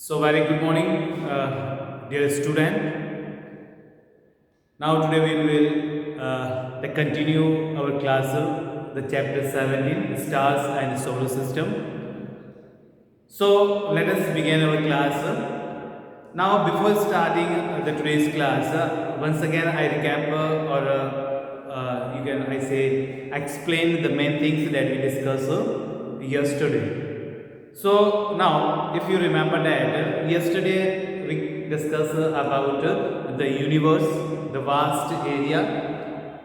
So very good morning, dear student. Now today we will continue our class, the chapter 17, stars and solar system. So let us begin our class. Now before starting the today's class, once again I recap you can I say explain the main things that we discussed yesterday. So now, if you remember that yesterday we discussed about the universe, the vast area,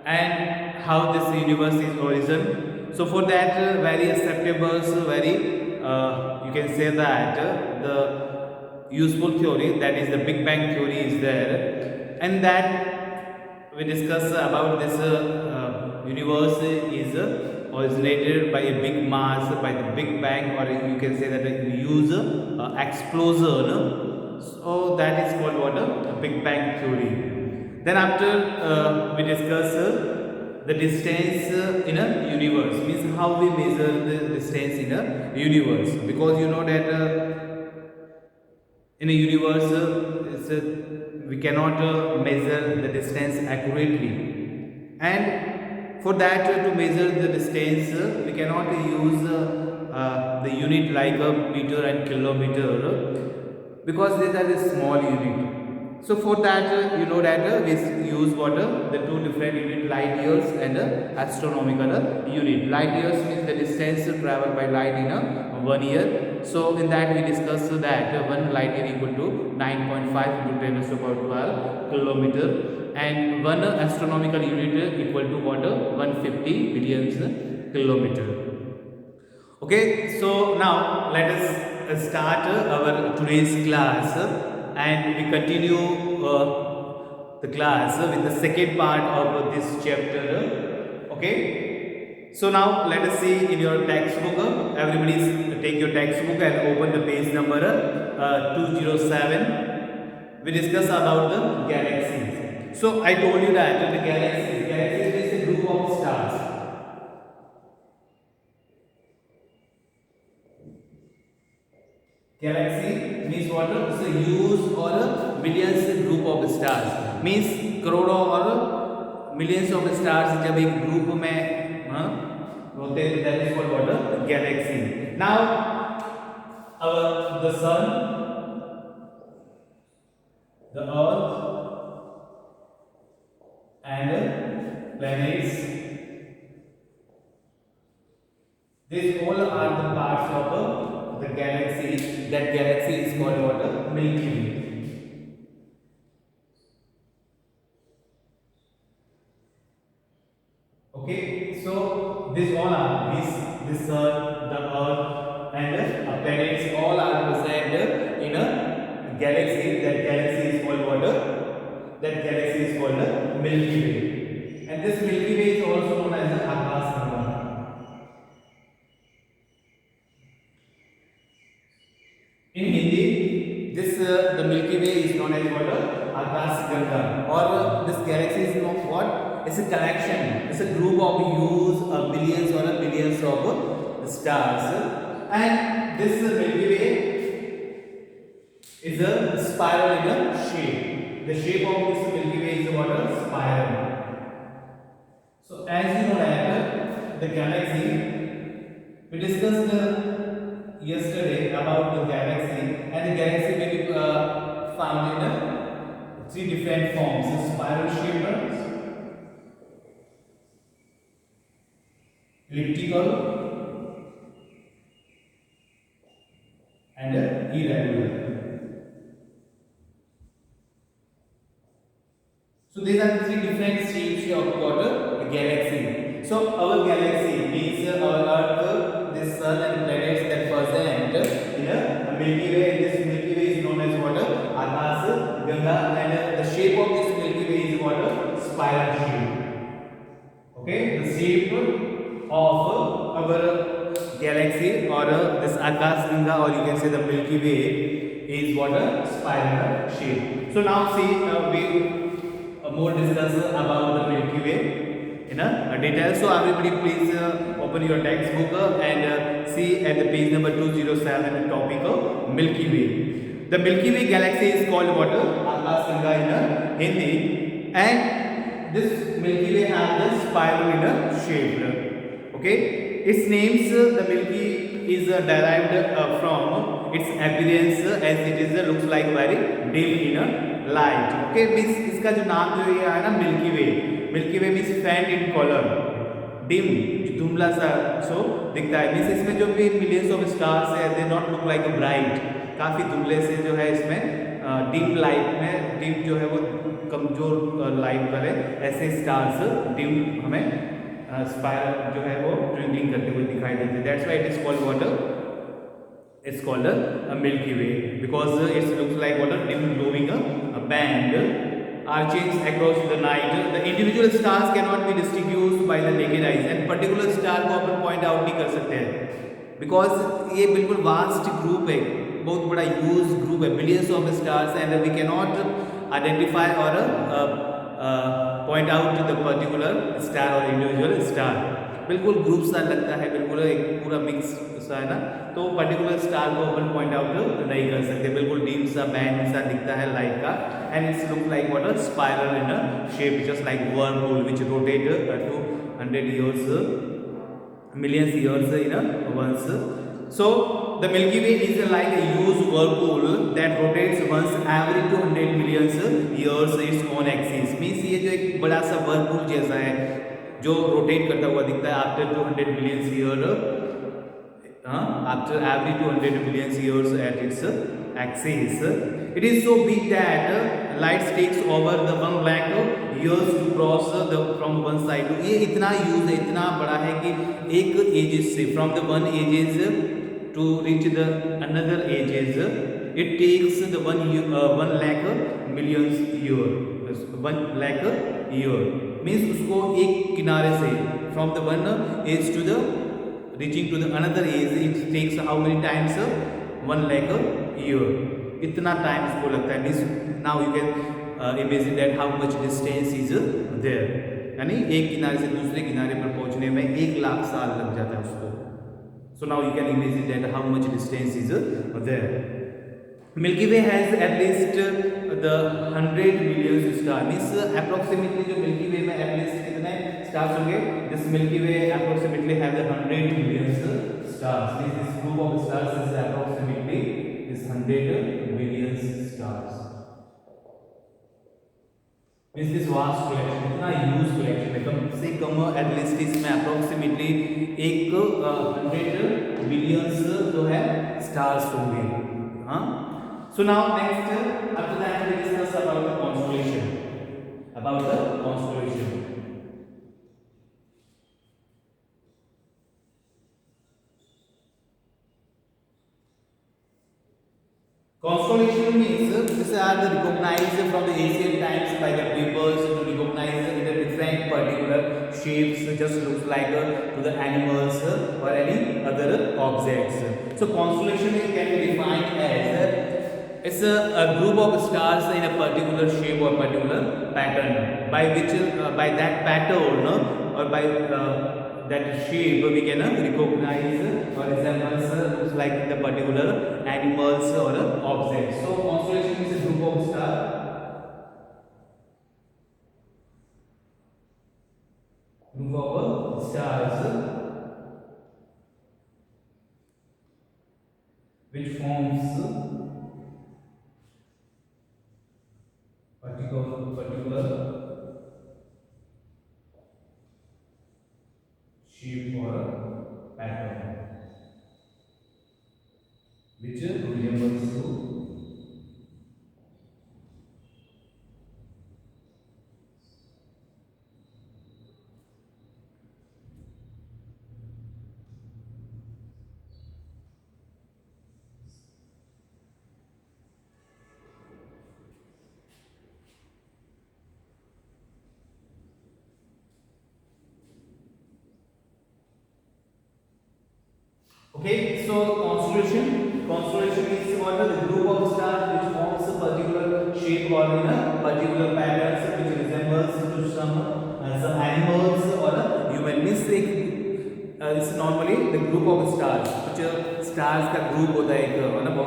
and how this universe is origin. So for that, very acceptable, very you can say that the useful theory, that is the Big Bang theory, is there, and that we discuss about this universe is originated by a big mass, by the Big Bang, or you can say that we use explosion. So that is called what a Big Bang theory. Then after we discuss the distance in a universe, means how we measure the distance in a universe, because you know that in a universe we cannot measure the distance accurately, and for that to measure the distance we cannot use the unit like a meter and kilometer, because these are the small unit. So for that you know that we use what the two different unit, light years and astronomical unit. Light years means the distance traveled by light in a 1 year. So in that we discussed that one light year equal to 9.5 into 10 raised to power 12 kilometer, and one astronomical unit equal to what 150 billions kilometer. Okay, so now let us start our today's class, and we continue the class with the second part of this chapter. Okay, so now let us see in your textbook. Everybody take your textbook and open the page number 207. We discuss about the galaxies. So I told you that the galaxies is a group of stars. Galaxy means what? It's a huge or a millions group of stars. Means करोड़ों और millions of stars जब एक group में होते हैं, that is called what? A galaxy. Now the sun, the earth, and planets. These all are the parts of the galaxy. That galaxy is called what? Milky Way. Okay, so these all are this sun, the earth, and the planets all are present in a galaxy. That galaxy is called what? That galaxy is called the Milky Way. And this Milky Way is also known as the Akashganga. In Hindi, this the Milky Way is known as what? Akashganga. Or this galaxy is known what? It's a collection. It's a group of huge billions or billions of stars. And this Milky Way is a spiral in a shape. The shape of this Milky Way is what? A spiral. So as you know that the galaxy, we discussed yesterday about the galaxy, and the galaxy may be found in three different forms: spiral shaped, elliptical, and irregular. So these are the three different shapes of what? A galaxy. So our galaxy means our Earth, this sun and planets that present in a Milky Way. This Milky Way is known as what? Akashganga, and the shape of this Milky Way is what? Spiral shape. Okay, the shape of our galaxy or this Akashganga, or you can say the Milky Way, is what? A spiral shape. So now see we more discuss about the Milky Way in a detail. So everybody please open your textbook and see at the page number 207 topic of Milky Way. The Milky Way galaxy is called what? Akash Ganga in Hindi. And this Milky Way has the spiral in a shape. Okay. Its names, the Milky is derived from its appearance as it is looks like very dim in a light. Okay. Means इसका जो नाम जो ये है ना Milky Way. Milky Way means faint in color. Dim, धुंधला सा सो दिखता है. मीन्स इसमें जो भी मिलियंस ऑफ स्टार्स है they not look like bright, काफ़ी धुंधले से जो है इसमें डिम लाइट में, डिम जो है वो कमजोर लाइट वाले ऐसे स्टार्स डिम हमें स्पाइरल जो है वो ट्विंकलिंग करते हुए दिखाई देते हैं. That's why it is called water, it's called a milky way because it's looks like water dim glowing a band arching across the night. The individual stars cannot be distinguished by the naked eyes and particular star को अपन point out नहीं कर सकते हैं because ये बिल्कुल vast group है, बहुत बड़ा ह्यूज ग्रुप है, millions of stars and we cannot identify or point out the particular star or individual star. बिल्कुल ग्रुप सा लगता है, बिल्कुल एक पूरा मिक्स सा है ना, तो पर्टिकुलर स्टार को अपन पॉइंट आउट नहीं कर सकते, बिल्कुल डीप सा बैंड सा दिखता है लाइट का. And it's look like what a spiral in a shape just like wormhole which rotate 200 years millions years in a once. So the Milky Way is like a huge whirlpool that rotates once every 200 millions years its own axis. Means ये जो एक बड़ा सा whirlpool जैसा है जो rotate करता हुआ दिखता है after 200 millions years, after every 200 millions years at its axis. It is so big that light takes over the 1 lakh years to cross from one side to. ये इतना यूज है, इतना बड़ा है कि एक एजेस से from the one edges to reach the another edges it takes the 1 lakh millions year, 1 lakh year means उसको एक किनारे से from the one edge to the reaching to the another age it takes how many times 1 lakh year. इतना time उसको लगता है. Means now you can imagine that how much distance is there, यानी एक किनारे से दूसरे किनारे पर पहुंचने में 1 लाख साल लग जाता है उसको. So now you can imagine that how much distance is there. Milky Way has at least the 100 million stars. Means approximately जो मिल्की वे में at least कितने स्टार्स होंगे? This Milky Way approximately have the 100 million stars. This group of stars is approximately is 100 million stars. Means this vast collection, इतना huge collection है, कम से कम at least इसमें approximately 100 billions जो है stars होंगे. हाँ. So now next, after that we discuss about the constellation. About the constellation. Constellation means these are the recognized from the ancient times by the peoples to recognize the different particular shapes, just looks like to the animals or any other objects. So constellation can be defined as it's a group of stars in a particular shape or particular pattern by which by that pattern or by that shape we can recognize or resembles looks like the particular animals or objects. So constellation is a group of stars which forms particular shape or pattern which resembles to Okay, so constellation is what the group of stars which forms a particular shape or in a particular patterns which resembles to some animals or a human. Means it's normally the group of stars, which stars का group होता है एक, मतलब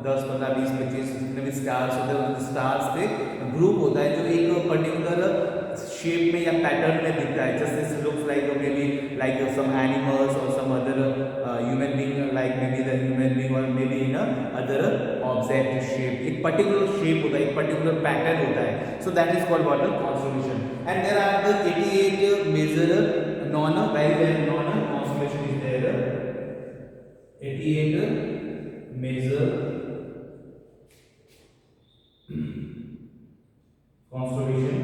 10, 15, 20, 25 जितने भी stars होते हैं, stars के ग्रुप होता है जो एक पर्टिकुलर शेप में या पैटर्न में दिखता है. Just this looks like maybe like some animals और some other human being, like maybe the human being और maybe in other object shape. एक पर्टिकुलर शेप होता है, एक पर्टिकुलर पैटर्न होता है. So that is called what constellation. And there are the 88 major non very well known constellation is there. 88 major constellation.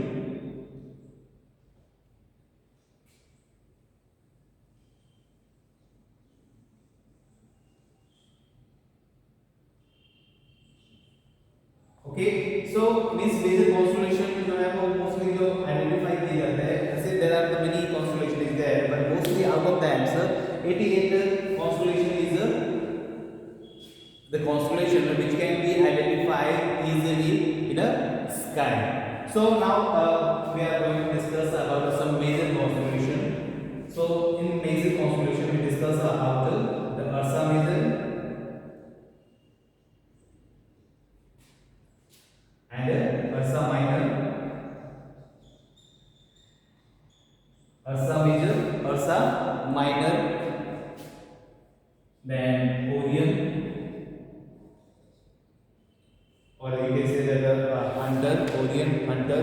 Okay, so means major constellation में जो है वो मोस्टली जो आइडेंटिफाई किए जाते हैं. ऐसे there are the many constellation is there, but mostly out of them, sir, 88 constellation is the constellation which can be identified easily in a sky. So now we are going to discuss about some major constellation. So in major constellation we discuss about the Ursa Major and Ursa Minor, Ursa Major, Ursa Minor, then Orion, or you can say that Hunter, Orion, Hunter,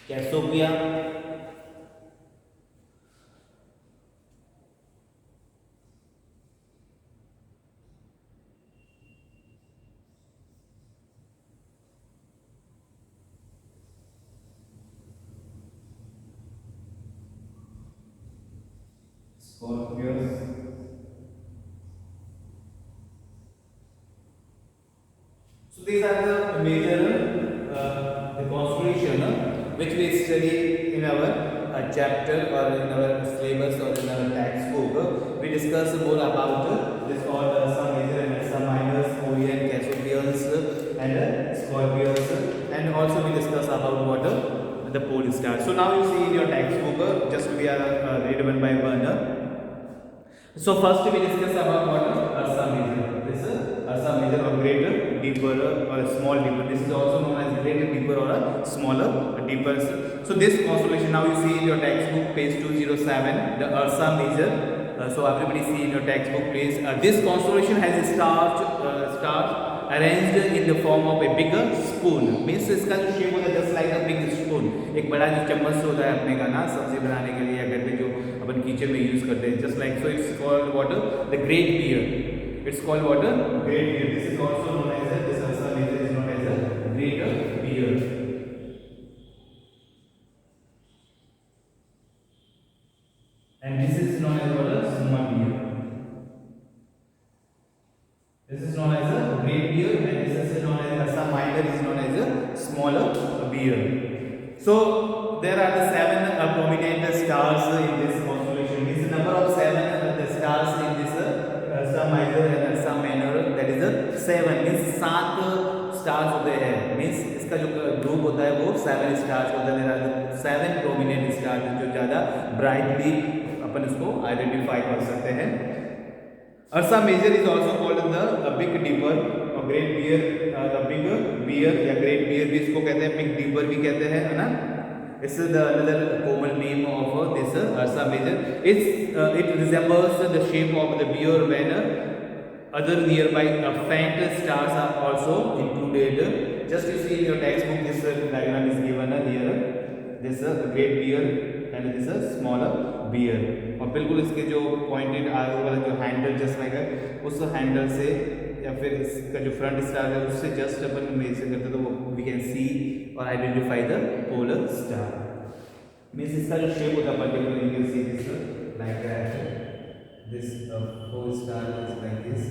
Cassiopeia, Scorpius. So these are the major the constellation which we study in our chapter or in our syllabus or in our textbook. We discuss more about this all some major and some minors, Orion, Cassiopeians and Scorpions, and also we discuss about what the pole star. So now you see in your textbook, just we are read one by one. So first we discuss about what Ursa Major. This is Ursa Major or greater, deeper or a small deeper. This is also known as greater, deeper or a smaller, deeper. So this constellation now you see in your textbook page 207, the Ursa Major. So everybody see in your textbook please. This constellation has stars arranged in the form of a bigger spoon. Means इसका जो shape होता है just like a big spoon. एक बड़ा जो चम्मच होता है अपने का ना सब्जी बनाने के लिए या घर पे जो अपन किचन में यूज करते हैं. Just like so it's called what the great beer. It's called what great beer. This is also known as this Ursa Major is known as a great beer. And this is known as what a small beer. This is known as a great beer and this is known as Ursa Minor is known as a smaller beer. So there are the seven prominent stars in this constellation. Means the number of seven the stars in this Ursa Minor and Ursa Minor, that is a seven. Means सात stars होते हैं. Means इसका जो group होता है वो seven stars होता है. There are seven prominent stars जो ज़्यादा brightly अपन इसको identify कर सकते हैं. Ursa Major is also called the big dipper or great beer. The big beer या great beer भी इसको कहते हैं, big dipper भी कहते हैं, है ना. This is the another common name of this Ursa Major. It resembles the shape of the beer when other nearby faint stars are also included. Just you see in your textbook this diagram is given here. This great beer and this smaller beer. और बिल्कुल इसके जो pointed आगे वाला जो handle just like है उस handle से या फिर इसका जो फ्रंट स्टार है उससे जस्ट अपन मेजर करते तो वो वी कैन सी और identify the polar star. Means इसका जो शेप होता है particular you can see this like that. This polar star is like this.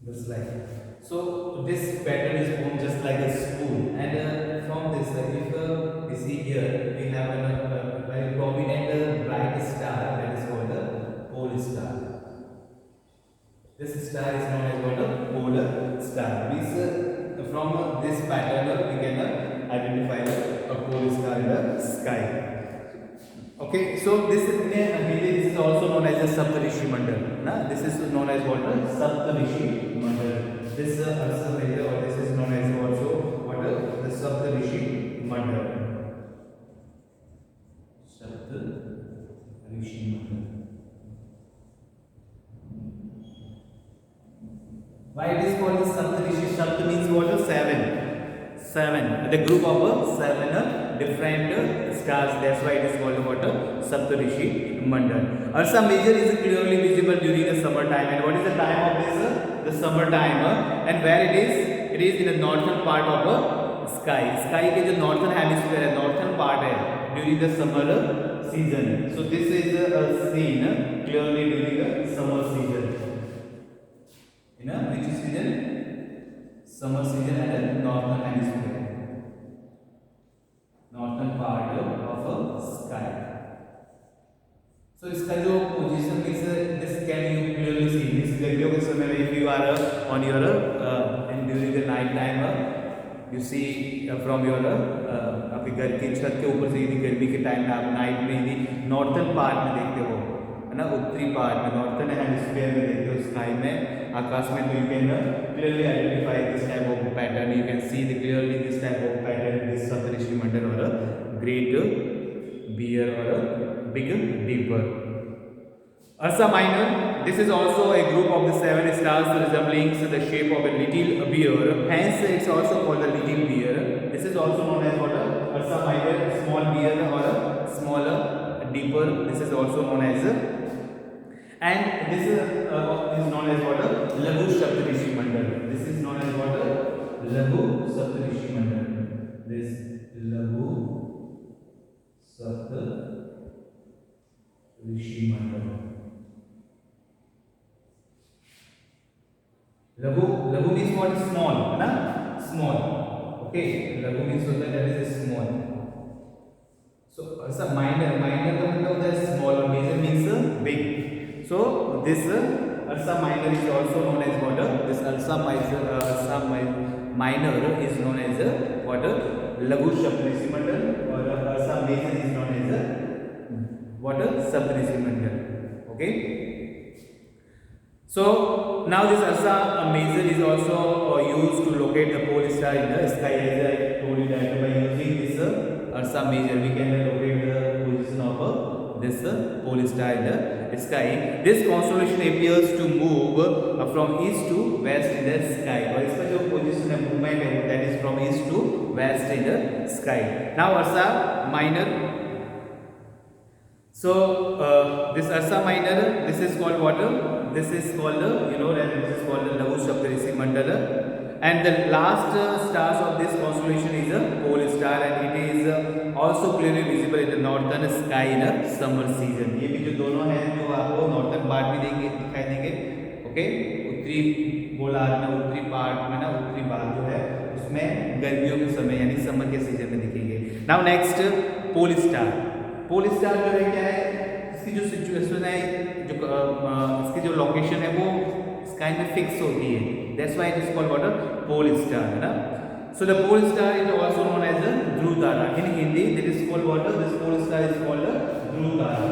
Just like so, this pattern is formed just like a spoon, and from this, if we see here, we have a very prominent bright star that is called a pole star. This star is known as what a polar star. Means from this pattern we can identify a pole star in the sky. Okay, so this is also known as a Saptarishi Mandal. Na? This is known as what a Saptarishi Mandal. This Arsa Major, or this is known as also what the Saptarishi Mandal. Saptarishi Mandal. Why it is called the Saptarishi? Sapt means what? Seven. Seven. The group of seven different stars. That's why it is called what? Saptarishi Mandal. Ursa Major is clearly visible during the summer time. And what is the time of this? The summer time. And where it is? It is in the northern part of sky. Sky के जो northern hemisphere है, northern part है during the summer season. So this is seen clearly during the summer season. In which season? Summer season and the northern hemisphere, northern part of sky. So इसका जो position is this can you clearly see. This गर्मियों के समय में if you are on your and during the night time you see from your आपके घर की छत के ऊपर से यदि गर्मी के टाइम में आप नाइट में यदि नॉर्थन पार्ट में देखते हो है ना, उत्तरी पार्ट में नॉर्थन हेमिस्फीयर में देखते हो स्काई में आकाश में, तो you can clearly identify this type of pattern. You can see the clearly this type of pattern, this Saptarishi Mandal और अ ग्रेट बियर और a big dipper. Ursa Minor, this is also a group of the seven stars resembling the shape of a little bear. Hence, it's also called a little bear. This is also known as what? Ursa Minor, small bear or a smaller deeper. This is also known as, and this is known as what? Laghu Saptarishi Mandal. This is known as what? Laghu Saptarishi Mandal. This Laghu Saptarishi Mandal. Laghu means what? Small, है ना? Small. Okay. Laghu means that is small. So Ursa Minor का मतलब होता है small और major means big. So this Ursa Minor is also known as what? This Ursa Minor is known as what? Laghu Saptarishi Mandal, or Ursa Major is known as what? Saptarishi Mandal. Okay. So now this Ursa Major is also used to locate the pole star in the sky. As I told you that by using this Ursa Major we can locate the position of this pole star in the sky. This constellation appears to move from east to west in the sky. और इसका जो position है, movement है, that is from east to west in the sky. Now Ursa Minor. So this Ursa Minor, this is called what? This is called that this is called the Laghu Saptarishi Mandal. And the last stars of this constellation is a pole star, and it is also clearly visible in the northern sky in a summer season. ये भी जो दोनों हैं जो आपको northern part भी देंगे, दिखाई देंगे. ओके, उत्तरी गोलार्ध में, उत्तरी पार्ट में ना, उत्तरी भाग जो है उसमें गर्मियों के समय यानी समर के सीजन में दिखेंगे. Now next pole star. Pole star जो है क्या है, इसकी जो सिचुएशन है, जो इसकी जो लोकेशन है वो स्काई में फिक्स होती है. That's why it is called what? Pole star, है ना. So the pole star is also known as Dhruv tara. In Hindi this is called what? This pole star is called Dhruv tara.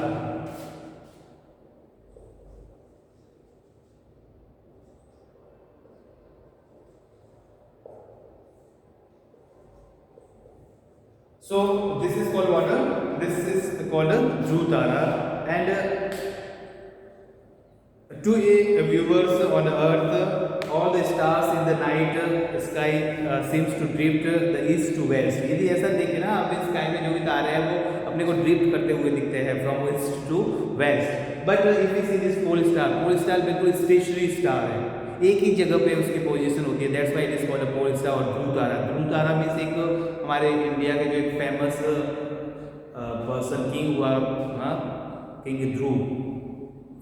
So this is called what? This is called Dhruv Tara. And to viewers on Earth, all the stars in the night sky seems to drift the east to west. यदि ऐसा देखें ना आप, sky में जो भी तारे हैं वो अपने को ड्रिफ्ट करते हुए दिखते हैं from west to west. But if you see this pole star बिल्कुल स्टेशनरी स्टार है, एक ही जगह पे उसकी पोजीशन होती है. That's why it is called a pole star. और ध्रुव तारा मींस एक हमारे इंडिया के जो एक फेमस पर्सन किंग हुआ, किंग ध्रुव.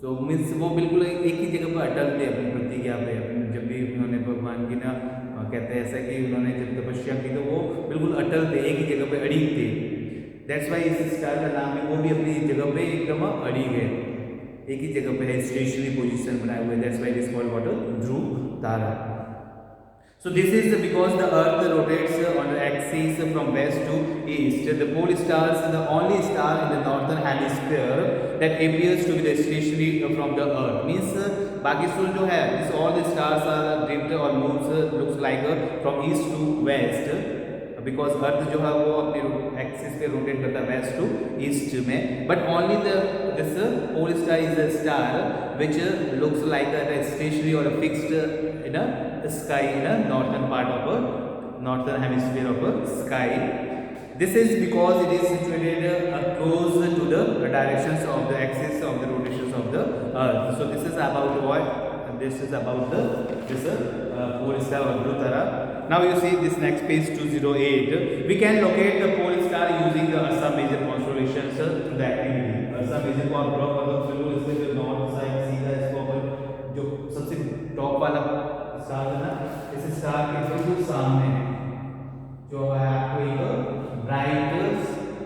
तो मीन्स वो बिल्कुल एक ही जगह पर अटल थे अपनी प्रतिज्ञा पे. जब भी भगवान की ना कहते हैं ऐसा कि उन्होंने जब तपस्या की तो वो बिल्कुल अटल थे, एक ही जगह पे अड़िग थे। दैट्स वाई इस स्टार का नाम है, वो भी अपनी जगह पे एकदम अड़िग है, एक ही जगह पे है, स्टेशनरी पोजीशन बनाए हुए। That's why it is called what, Dhruv tara. So this is because the earth rotates on the axis from west to east. The pole stars is the only star in the northern hemisphere that appears to be the stationary from the earth. Means बाकी सूर्य जो है, this all the stars are drift or moves looks like from east to west, because अर्थ जो है वो अपने axis पे rotate करता है वेस्ट टू ईस्ट में, but only this pole star is a star which looks like a stationary और fixed in a sky in a northern part of a northern hemisphere of a sky. This is because it is situated close to the directions of the axis of the rotations of the earth. So this is about what? This is about this pole star or Dhruv Tara. Now you see this next page 208. We can locate the pole star using the Ursa Major constellations through the activity. Ursa Major को आप draw कर दो, बिल्कुल इसके जो north side सीधा इसको अपन जो सबसे टॉप वाला स्टार है ना, इस स्टार के बिल्कुल सामने जो है आपको एक ब्राइट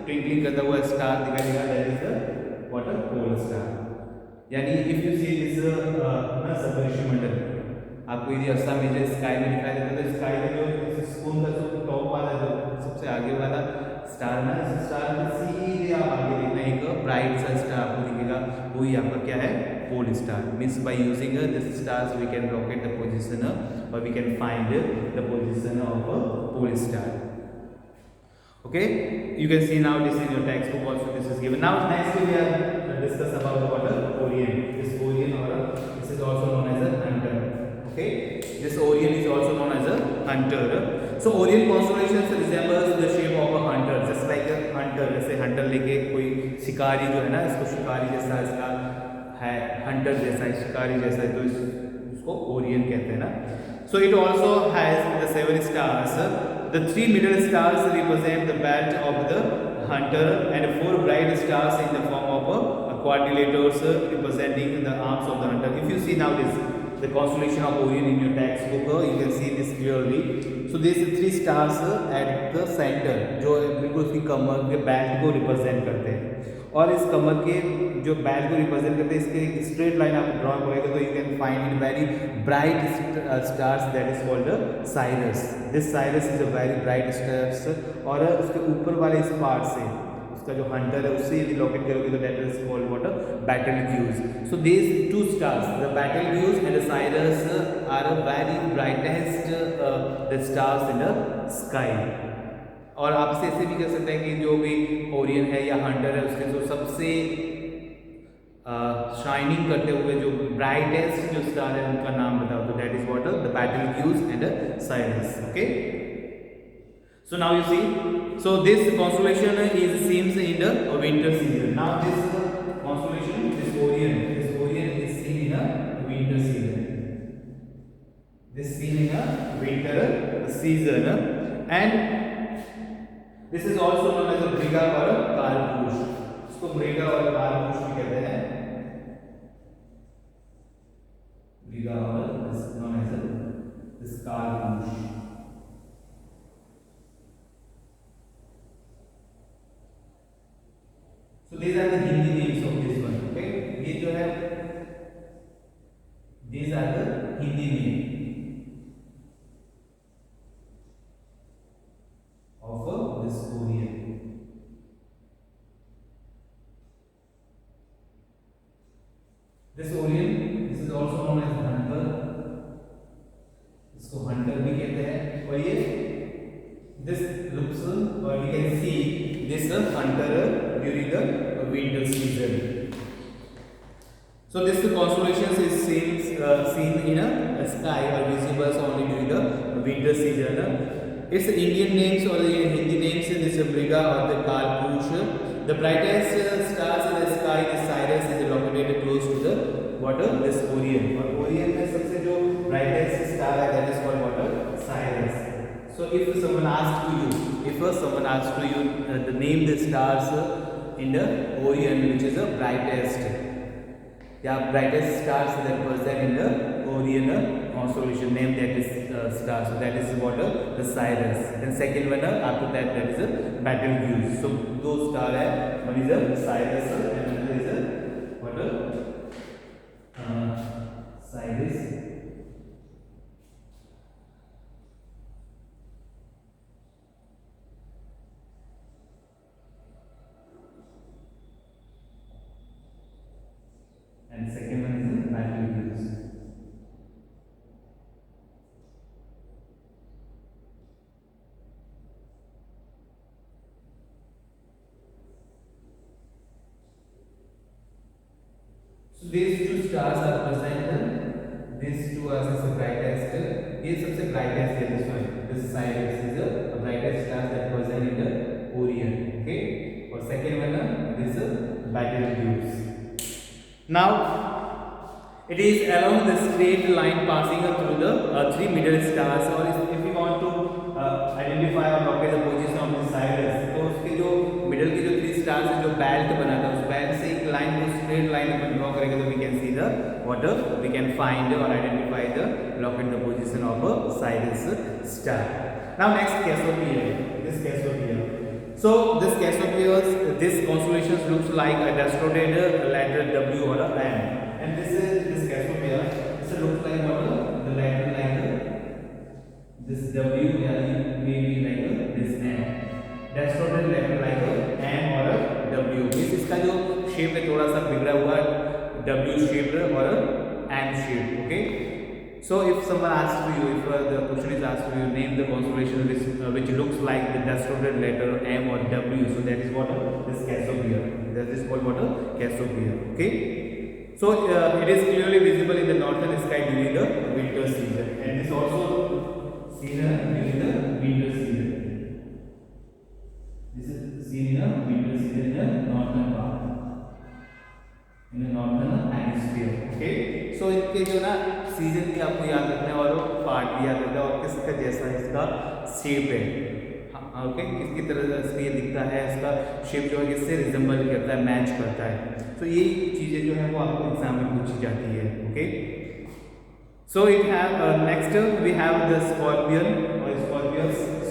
ट्विंकलिंग करता हुआ स्टार दिखाई देगा, that is the what, pole star. यानी इफ यू सी दिस ना सदृश्य मंडल आपको यदि अर्सा मेजर स्काई में दिखाई देता है, तो स्काई में जो स्पून का जो टॉप वाला जो सबसे आगे वाला स्टार ना, इस स्टार के सीधे आप आगे देखना एक ब्राइट सा स्टार आपको दिखेगा, वही आपका क्या है, pole star. Means by using this stars we can locate the position और we can find the position of a pole star. Okay, you can see now this in your textbook also this is given. Now next we are discuss about the what, Orion. This Orion or this is also known as a hunter. Okay, this Orion is also known as a hunter. So Orion constellation resembles the shape of a hunter, just like a hunter. जैसे hunter लेके कोई शिकारी जो है ना, इसको शिकारी जैसा इसका है, hunter जैसा शिकारी जैसा है, तो इसको Orion कहते हैं ना. So it also has the 7 stars. The 3 middle stars represent the belt of the hunter and 4 bright stars in the form of quadrilaters representing the arms of the hunter. If you see now this, the constellation of Orion in your textbook, you can see this clearly. So these 3 stars at the center जो बिल्कुल उसकी कमर के belt को represent करते हैं, और इस कमर के जो बेल्ट को रिप्रेजेंट करते हैं, इसके स्ट्रेट लाइन आप ड्रॉ करेंगे तो you can find in very bright stars that is called Cyrus. This Cyrus is a very bright stars, और उसके ऊपर वाले इस पार्ट से उसका जो हंटर है उससे यदि लॉकेट करोगे तो that is called what, Betelgeuse. So these 2 stars, the Betelgeuse and the Sirius are a very brightest the stars in the sky. और आप इसे ऐसे भी कह सकते हैं कि जो भी ओरियन है या हंटर है उसके जो सबसे शाइनिंग करते हुए जो ब्राइटेस्ट जो स्टार है उनका नाम बताओ, तो that is what, the Betelgeuse and Sirius. Okay, so now you see, so this constellation is seems in the winter season. Now this constellation, this Orion is seen in a winter season. This seen in a winter season, and this is also known as a Mriga or Kalpurush. इसको मृगा और कालपुरुष भी कहते हैं. मृगा और this known as this Kalpurush. So these are the Hindi names of this one. Okay, ये जो है these are the Hindi name of this Orion. This Orion, this is also known as hunter. इसको hunter भी कहते हैं. और ये this looks or we can see this hunter during the winter season. So this constellation is seen in a sky or visible only during the winter season. Its Indian names or the Hindi names is Mriga or the Kalpurush. The brightest stars in the sky is Sirius, is located close to the water, this Orion. और Orion में सबसे जो brightest star है that is called water, Sirius. So if someone asks to you to name the stars in the Orion, which is the brightest, yeah, brightest stars that present in the Orion constellation name that is star. So that is what the Sirius. Then second one after that is Betelgeuse. So those star है, one is Sirius and another is what Sirius and second one is Betelgeuse. So these two stars are present. These two are the brightest. ये सबसे brightest है this one. This Sirius is the brightest star that present in the Orion. Okay. और second one this Betelgeuse. Now it is along the straight line passing through the three middle stars. और if you want to identify or locate the position of the Sirius, तो उसके जो middle की जो three stars है जो belt बना था उस belt से एक line को straight line अपन draw करेंगे तो we can see the what we can find or identify the locate the position of a Sirius star. Now next Cassiopeia. This Cassiopeia. So this Cassiopeia, this constellation looks like a distorted letter W or a M. And this Cassiopeia, this looks like what the letter like this W, maybe like this M. Distorted letter like M or a W. This इसका जो shape है थोड़ा सा बिगड़ा हुआ W shaped or M shaped. Okay. So if someone asks to you, if the question is asked to you, name the constellation which looks like the distorted letter M or W. So that is what this Cassiopeia. That is called what Cassiopeia. Okay. So it is clearly visible in the northern sky during the winter season, and this also seen during the winter season. This is seen in the winter season in the northern part, in the northern hemisphere. Okay. So इनके जो ना season की आपको याद रखना है और part भी याद रखना है और किसका जैसा इसका शेप है. ओके, किसकी तरह से ये दिखता है, इसका शेप जो है किससे रिजेंबल करता है, मैच करता है. तो ये चीज़ें जो है वो आपको एग्जाम में पूछी जाती है. Okay. So it have next we have the scorpion और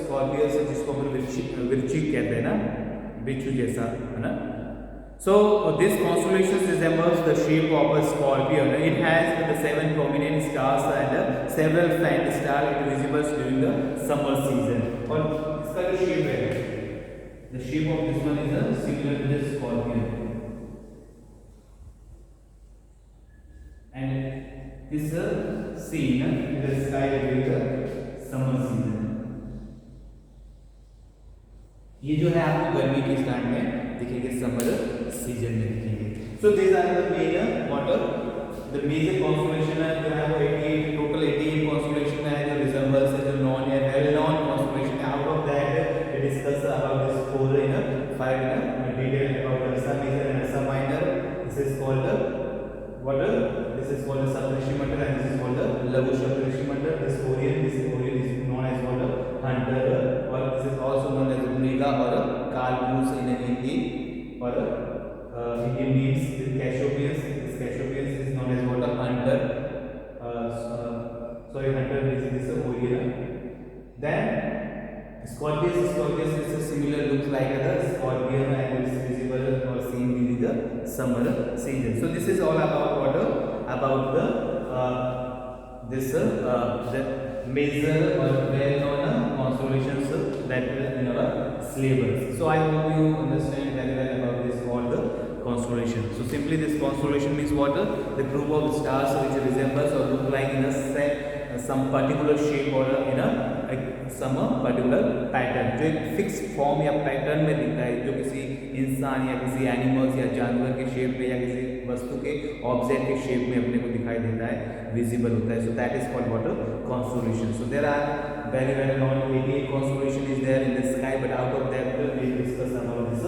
स्कॉर्पियस जिसको अपन वृश्चिक कहते हैं ना, बिच्छू जैसा है ना. So this constellation resembles the shape of a scorpion. It has the 7 prominent stars and several faint stars. It is visible during the summer season. और इसका जो shape है, the shape of this one is similar to the scorpion. And this is seen in the sky during the summer season. ये जो है आपको गर्मी के स्टार्ट में दिखेंगे, समर सीजन में दिखेंगे. So this are the main water the major constellation है जो है वो 88 टोटल 88 कॉन्स्टेलेशन है जो रिजर्वर्स है, जो नॉन है वेल नॉन कॉन्स्टेलेशन है. Out of that we discuss about this 4 in 5 in detail about Ursa Major and Ursa Minor. This is called water, this is called the Saptarishi Mandal and this is called the Laghu Saptarishi Mandal. This Orion is known as what Hunter, or this is also known as Mega or Calpus in Hindi or Indian names. This Cassiopeia is known as what Hunter. Hunter is this Orion. Then Scorpius is similar, looks like the scorpion and is visible or seen during the summer season. So this is all about what about the the major or well-known constellations that are in our syllabus. So I hope you understand very well about this all the constellation. So simply this constellation means what the group of stars which resembles or look like in a some particular shape or in a some particular pattern, जो एक fix form या pattern में दिखता है, जो किसी इंसान या किसी एनिमल्स या जानवर के शेप में या किसी वस्तु के ऑब्जेक्ट के शेप में अपने को दिखाई देता है, विजिबल होता है. So that is called what constellation. So there are very well known 88 constellation is there in the sky, but out of that we discuss about this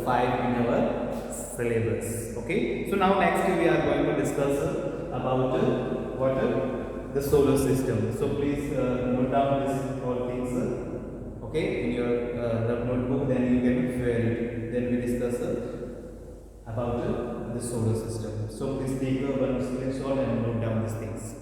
5 in our syllabus. Okay, so now next we are going to discuss about what the solar system. So please note down this all things okay in your notebook, then you can share it. Then we discuss about the solar system. So please take one screenshot and note down these things.